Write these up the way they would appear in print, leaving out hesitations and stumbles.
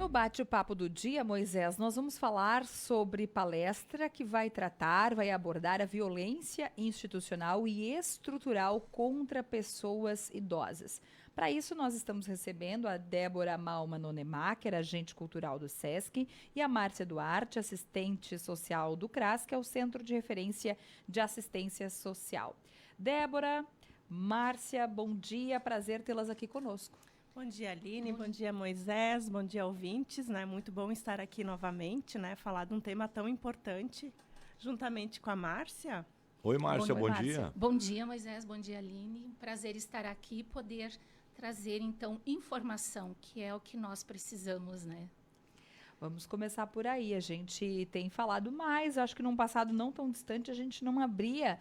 no bate-papo do dia, Moisés, nós vamos falar sobre palestra que vai abordar a violência institucional e estrutural contra pessoas idosas. Para isso, nós estamos recebendo a Débora Malma Nonemacher, agente cultural do SESC, e a Márcia Duarte, assistente social do CRAS, que é o Centro de Referência de Assistência Social. Débora, Márcia, bom dia, prazer tê-las aqui conosco. Bom dia, Aline, bom dia, Moisés, bom dia, ouvintes, né? Muito bom estar aqui novamente, né? Falar de um tema tão importante, juntamente com a Márcia. Oi, Márcia, bom dia. Bom dia, Moisés, bom dia, Aline. Prazer estar aqui e poder trazer, então, informação, que é o que nós precisamos, né? Vamos começar por aí. A gente tem falado mais, acho que num passado não tão distante a gente não abria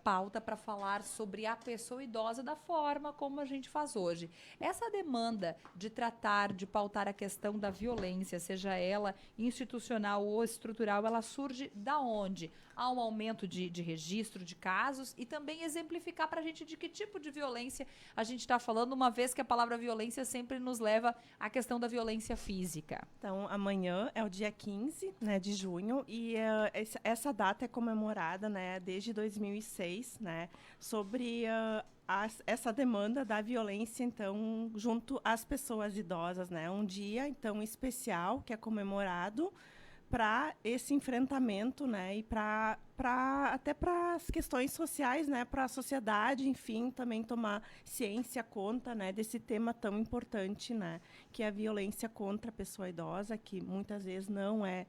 pauta para falar sobre a pessoa idosa da forma como a gente faz hoje. Essa demanda de tratar, de pautar a questão da violência, seja ela institucional ou estrutural, ela surge da onde? Há um aumento de registro de casos e também exemplificar para a gente de que tipo de violência a gente está falando, uma vez que a palavra violência sempre nos leva à questão da violência física. Então, amanhã é o dia 15, né, de junho, e essa data é comemorada, né, desde 2006, né, sobre essa demanda da violência, então, junto às pessoas idosas, né, um dia, então, especial que é comemorado para esse enfrentamento, né, e até para as questões sociais, né, para a sociedade, enfim, também tomar ciência, conta, né, desse tema tão importante, né, que é a violência contra a pessoa idosa, que muitas vezes não é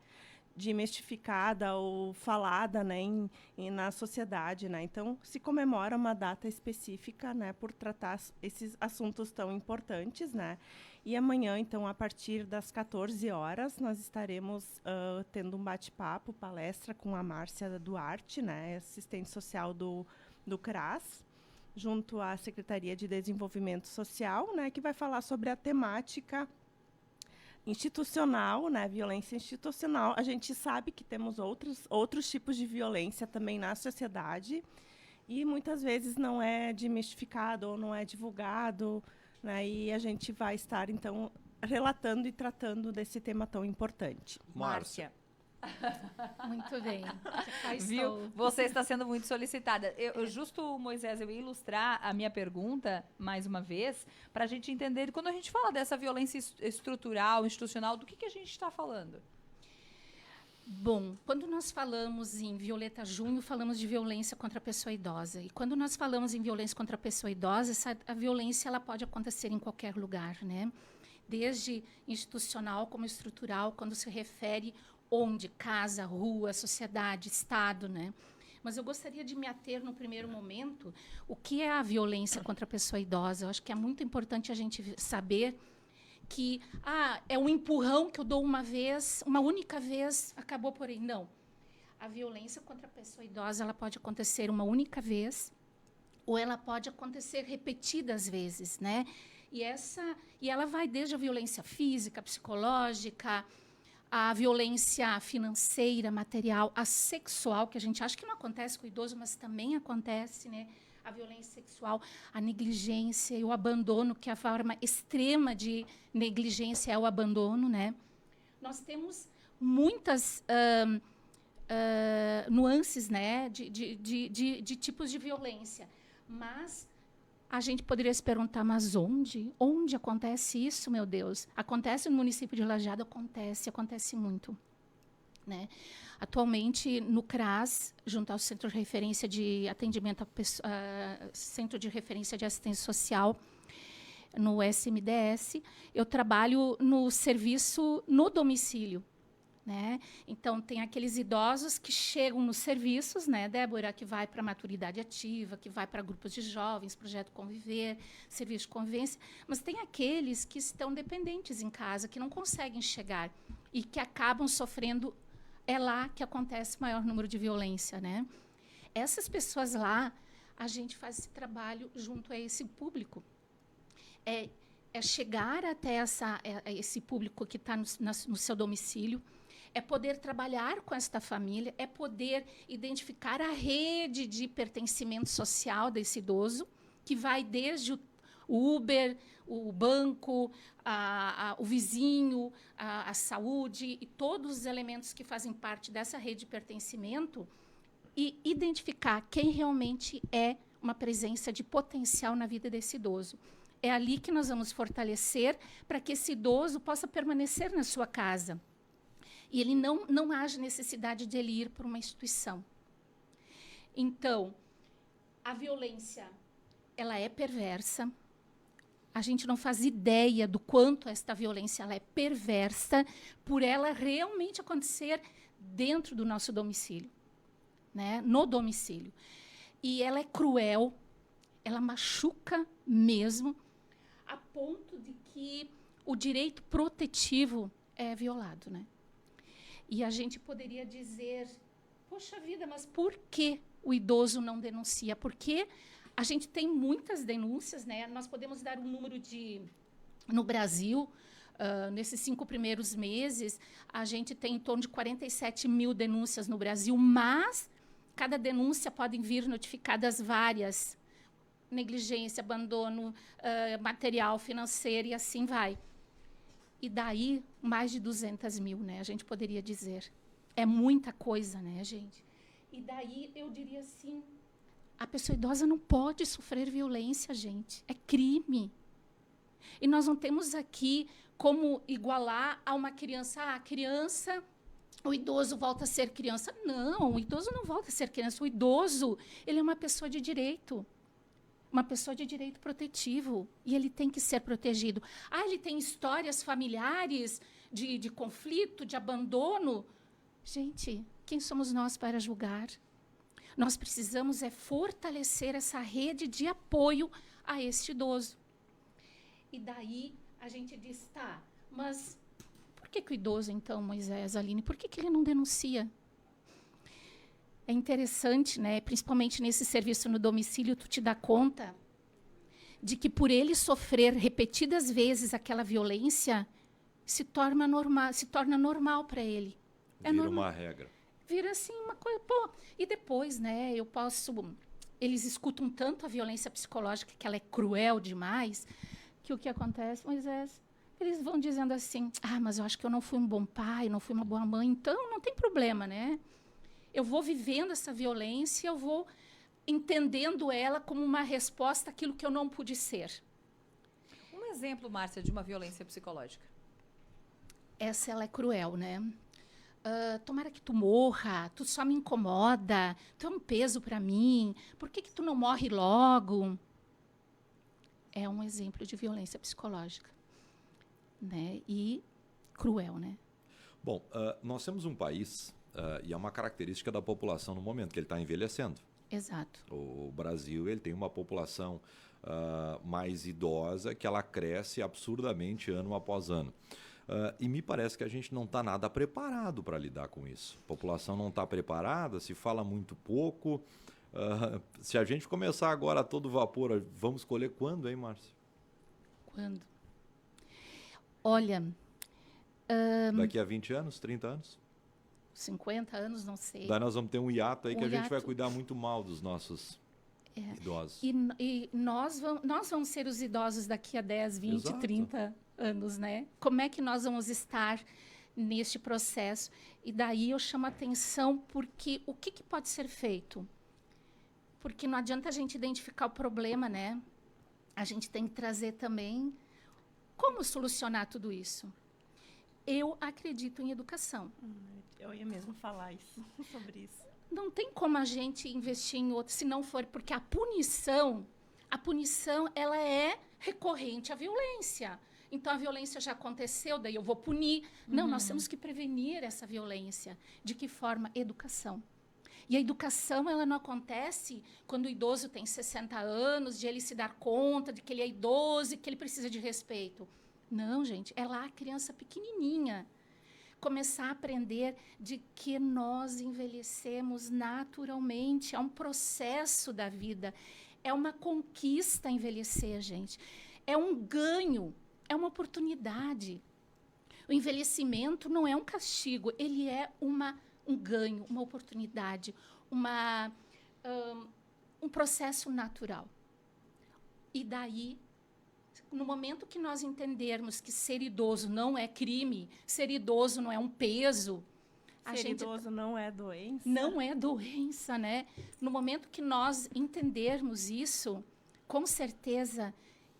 desmistificada ou falada, né, na sociedade, né. Então, se comemora uma data específica, né, por tratar esses assuntos tão importantes, né. E amanhã, então, a partir das 14 horas, nós estaremos tendo um bate-papo, palestra com a Márcia Duarte, né, assistente social do CRAS, junto à Secretaria de Desenvolvimento Social, né, que vai falar sobre a temática institucional, né, violência institucional. A gente sabe que temos outros tipos de violência também na sociedade e muitas vezes não é desmistificado ou não é divulgado, né, e a gente vai estar, então, relatando e tratando desse tema tão importante. Márcia. Muito bem. Viu? Você está sendo muito solicitada. Moisés, eu ia ilustrar a minha pergunta, mais uma vez, para a gente entender, quando a gente fala dessa violência estrutural, institucional, do que a gente está falando? Bom, quando nós falamos em Violeta Junho, falamos de violência contra a pessoa idosa. E quando nós falamos em violência contra a pessoa idosa, a violência ela pode acontecer em qualquer lugar, né? Desde institucional como estrutural, quando se refere onde? Casa, rua, sociedade, Estado, né? Mas eu gostaria de me ater no primeiro momento o que é a violência contra a pessoa idosa. Eu acho que é muito importante a gente saber que é um empurrão que eu dou uma vez, uma única vez, acabou por aí. Não. A violência contra a pessoa idosa ela pode acontecer uma única vez ou ela pode acontecer repetidas vezes, né? E ela vai desde a violência física, psicológica, a violência financeira, material, a sexual, que a gente acha que não acontece com o idoso, mas também acontece, né? A violência sexual, a negligência e o abandono, que a forma extrema de negligência é o abandono, né? Nós temos muitas nuances, né, de tipos de violência, mas a gente poderia se perguntar, mas onde? Onde acontece isso, meu Deus? Acontece no município de Lajeado? Acontece muito. Né? Atualmente, no CRAS, junto ao Centro de Referência de Atendimento Centro de Referência de Assistência Social, no SMDS, eu trabalho no serviço no domicílio. Né? Então, tem aqueles idosos que chegam nos serviços, né, Débora, que vai para a maturidade ativa, que vai para grupos de jovens, projeto Conviver, serviço de convivência, mas tem aqueles que estão dependentes em casa, que não conseguem chegar e que acabam sofrendo. É lá que acontece o maior número de violência, né? Essas pessoas lá, a gente faz esse trabalho junto a esse público. É chegar até esse público que está no seu domicílio, é poder trabalhar com esta família, é poder identificar a rede de pertencimento social desse idoso, que vai desde O Uber, o banco, o vizinho, a saúde e todos os elementos que fazem parte dessa rede de pertencimento e identificar quem realmente é uma presença de potencial na vida desse idoso. É ali que nós vamos fortalecer para que esse idoso possa permanecer na sua casa. E ele não haja necessidade de ele ir para uma instituição. Então, a violência, ela é perversa. A gente não faz ideia do quanto esta violência ela é perversa por ela realmente acontecer dentro do nosso domicílio, né? No domicílio. E ela é cruel, ela machuca mesmo, a ponto de que o direito protetivo é violado, né? E a gente poderia dizer, poxa vida, mas por que o idoso não denuncia? Porque a gente tem muitas denúncias, né? Nós podemos dar um número no Brasil, nesses 5 primeiros meses, a gente tem em torno de 47 mil denúncias no Brasil, mas cada denúncia podem vir notificadas várias. Negligência, abandono, material, financeiro e assim vai. E daí, mais de 200 mil, né? A gente poderia dizer. É muita coisa, né, gente? E daí, eu diria assim, a pessoa idosa não pode sofrer violência, gente. É crime. E nós não temos aqui como igualar a uma criança. A criança, o idoso volta a ser criança. Não, o idoso não volta a ser criança. O idoso, ele é uma pessoa de direito. Uma pessoa de direito protetivo. E ele tem que ser protegido. Ele tem histórias familiares de conflito, de abandono. Gente, quem somos nós para julgar? Nós precisamos fortalecer essa rede de apoio a este idoso. E daí a gente diz, tá, mas por que o idoso, então, Moisés, Aline, por que ele não denuncia? É interessante, né, principalmente nesse serviço no domicílio, tu te dá conta de que por ele sofrer repetidas vezes aquela violência, se torna normal para ele. Vira uma regra. Vira assim uma coisa, e depois, né, eles escutam tanto a violência psicológica, que ela é cruel demais, que o que acontece, Moisés, eles vão dizendo assim, mas eu acho que eu não fui um bom pai, não fui uma boa mãe, então não tem problema, né? Eu vou vivendo essa violência, eu vou entendendo ela como uma resposta àquilo que eu não pude ser. Um exemplo, Márcia, de uma violência psicológica. Essa, ela é cruel, né? Tomara que tu morra, tu só me incomoda, tu é um peso para mim, por que tu não morre logo? É um exemplo de violência psicológica, né? E cruel, né? Bom, nós temos um país, e é uma característica da população no momento, que ele está envelhecendo. Exato. O Brasil ele tem uma população mais idosa, que ela cresce absurdamente ano após ano. E me parece que a gente não está nada preparado para lidar com isso. A população não está preparada, se fala muito pouco. Se a gente começar agora a todo vapor, vamos escolher quando, hein, Márcia? Quando? Olha... Daqui a 20 anos, 30 anos? 50 anos, não sei. Daí nós vamos ter um hiato aí que a gente vai cuidar muito mal dos nossos idosos. E nós vamos ser os idosos daqui a 10, 20, Exato. 30 anos, né? Como é que nós vamos estar neste processo? E daí eu chamo a atenção porque o que pode ser feito? Porque não adianta a gente identificar o problema, né? A gente tem que trazer também como solucionar tudo isso. Eu acredito em educação. Eu ia mesmo falar sobre isso. Não tem como a gente investir em outro, se não for porque a punição ela é recorrente à violência. Então, a violência já aconteceu, daí eu vou punir. Não, nós temos que prevenir essa violência. De que forma? Educação. E a educação, ela não acontece quando o idoso tem 60 anos, de ele se dar conta de que ele é idoso e que ele precisa de respeito. Não, gente, é lá a criança pequenininha. Começar a aprender de que nós envelhecemos naturalmente. É um processo da vida. É uma conquista envelhecer, gente. É um ganho. É uma oportunidade. O envelhecimento não é um castigo, ele é um ganho, uma oportunidade, um processo natural. E daí no momento que nós entendermos que ser idoso não é crime, ser idoso não é um peso, Ser idoso não é doença. não é doença, né? No momento que nós entendermos isso, com certeza,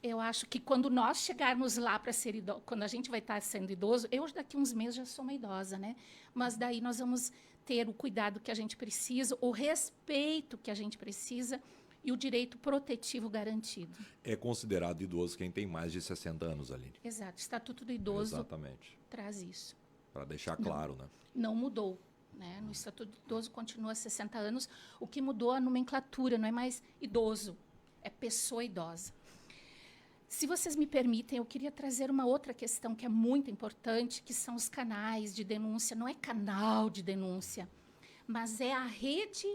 eu acho que quando nós chegarmos lá para ser idoso, quando a gente vai estar sendo idoso, eu daqui uns meses já sou uma idosa, né? Mas daí nós vamos ter o cuidado que a gente precisa, o respeito que a gente precisa e o direito protetivo garantido. É considerado idoso quem tem mais de 60 anos, Aline. Exato. O Estatuto do Idoso Exatamente. traz isso. Para deixar claro, né? Não mudou. Né? No Estatuto do Idoso continua 60 anos. O que mudou é a nomenclatura, não é mais idoso, é pessoa idosa. Se vocês me permitem, eu queria trazer uma outra questão que é muito importante, que são os canais de denúncia. Não é canal de denúncia, mas é a rede,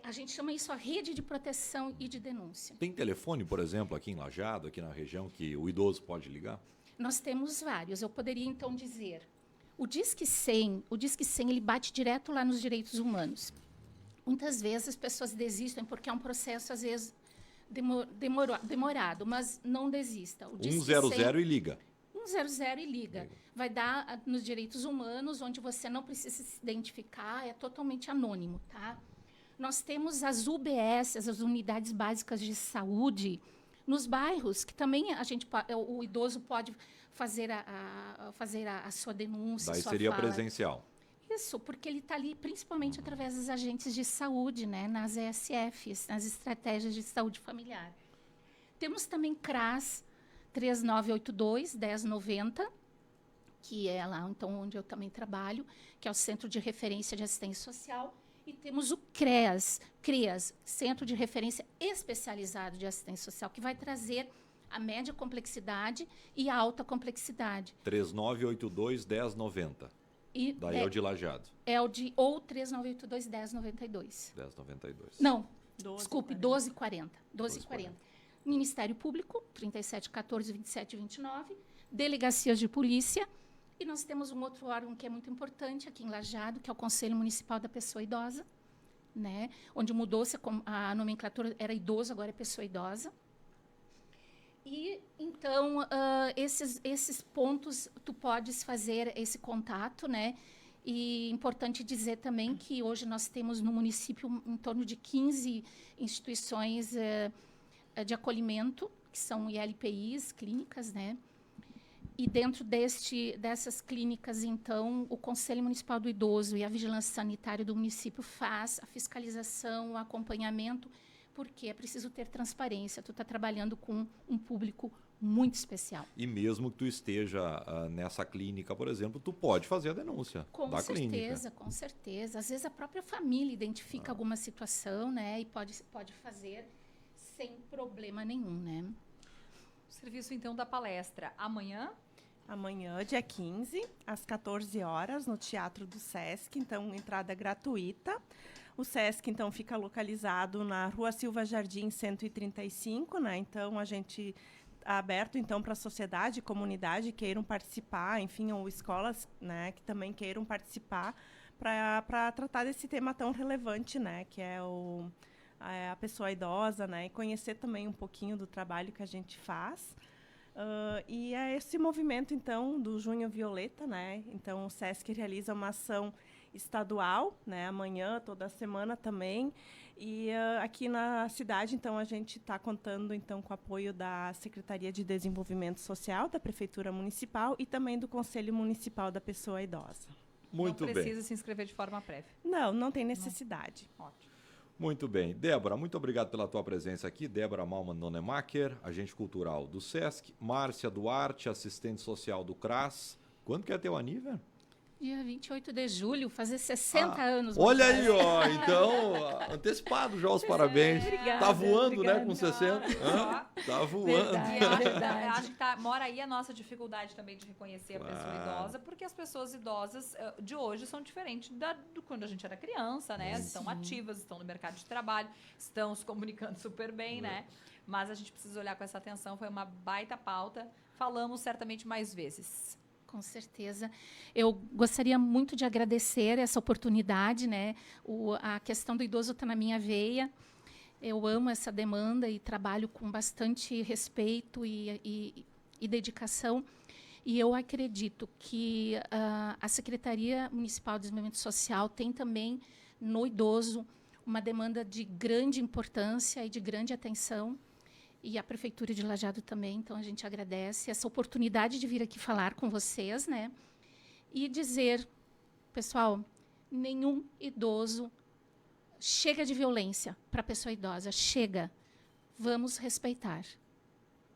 a gente chama isso a rede de proteção e de denúncia. Tem telefone, por exemplo, aqui em Lajeado, aqui na região, que o idoso pode ligar? Nós temos vários. Eu poderia, então, dizer... O Disque 100, ele bate direto lá nos direitos humanos. Muitas vezes as pessoas desistem porque é um processo, às vezes, demorado, mas não desista. O Disque 100 e liga. 100 e liga. Vai dar nos direitos humanos, onde você não precisa se identificar, é totalmente anônimo, tá? Nós temos as UBS, as Unidades Básicas de Saúde, nos bairros, que também o idoso pode fazer a sua denúncia, Daí sua seria fala. presencial. Isso, porque ele está ali principalmente através dos agentes de saúde, né, nas ESFs, nas estratégias de saúde familiar. Temos também CRAS 3982-1090, que é lá então, onde eu também trabalho, que é o Centro de Referência de Assistência Social. E temos o CREAS, Centro de Referência Especializado de Assistência Social, que vai trazer a média complexidade e a alta complexidade. 3982-1090. Daí é o de Lajeado. É o de ou 3982-1092. 1092. Não, 12, desculpe, 1240. 1240. Ministério Público, 3714-2729. Delegacias de Polícia. E nós temos um outro órgão que é muito importante aqui em Lajeado, que é o Conselho Municipal da Pessoa Idosa, né? Onde mudou-se a nomenclatura, era idoso, agora é pessoa idosa. E, então, esses pontos, tu podes fazer esse contato, né? E importante dizer também que hoje nós temos no município em torno de 15 instituições de acolhimento, que são ILPIs, clínicas, né? E dentro dessas clínicas, então, o Conselho Municipal do Idoso e a Vigilância Sanitária do município faz a fiscalização, o acompanhamento, porque é preciso ter transparência. Tu está trabalhando com um público muito especial. E mesmo que tu esteja nessa clínica, por exemplo, tu pode fazer a denúncia da clínica. Com certeza. Às vezes a própria família identifica alguma situação, né? E pode fazer sem problema nenhum, né? O serviço, então, da palestra amanhã? Amanhã, dia 15, às 14 horas, no Teatro do Sesc. Então, entrada gratuita. O Sesc, então, fica localizado na Rua Silva Jardim 135, né? Então, a gente está aberto, então, para a sociedade, comunidade, queiram participar, enfim, ou escolas, né, que também queiram participar para tratar desse tema tão relevante, né, que é a pessoa idosa, né, e conhecer também um pouquinho do trabalho que a gente faz. E é esse movimento, então, do Junho Violeta, né? Então, o Sesc realiza uma ação estadual, né? Amanhã, toda semana também. E aqui na cidade, então, a gente está contando, então, com o apoio da Secretaria de Desenvolvimento Social, da Prefeitura Municipal e também do Conselho Municipal da Pessoa Idosa. Muito bem. Não precisa se inscrever de forma prévia. Não tem necessidade. Não. Ótimo. Muito bem. Débora, muito obrigado pela tua presença aqui. Débora Malman Nonemacher, agente cultural do Sesc. Márcia Duarte, assistente social do CRAS. Quando que é teu aniversário? Dia 28 de julho, fazer 60 anos. Olha aí, ó. Então, antecipado já os parabéns. Obrigada, Tá voando, obrigada. né, com 60? Hã? Tá voando. Verdade. Acho que mora aí a nossa dificuldade também de reconhecer a pessoa idosa, porque as pessoas idosas de hoje são diferentes do quando a gente era criança, né? Estão ativas, estão no mercado de trabalho, estão se comunicando super bem, né? Mas a gente precisa olhar com essa atenção, foi uma baita pauta. Falamos certamente mais vezes. Com certeza. Eu gostaria muito de agradecer essa oportunidade, né? A questão do idoso está na minha veia. Eu amo essa demanda e trabalho com bastante respeito e dedicação. E eu acredito que a Secretaria Municipal de Desenvolvimento Social tem também, no idoso, uma demanda de grande importância e de grande atenção. E a Prefeitura de Lajeado também. Então, a gente agradece essa oportunidade de vir aqui falar com vocês, né? E dizer, pessoal, nenhum idoso chega de violência para a pessoa idosa. Chega. Vamos respeitar.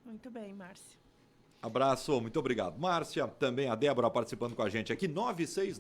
Muito bem, Márcia. Abraço, muito obrigado. Márcia, também a Débora participando com a gente aqui, 96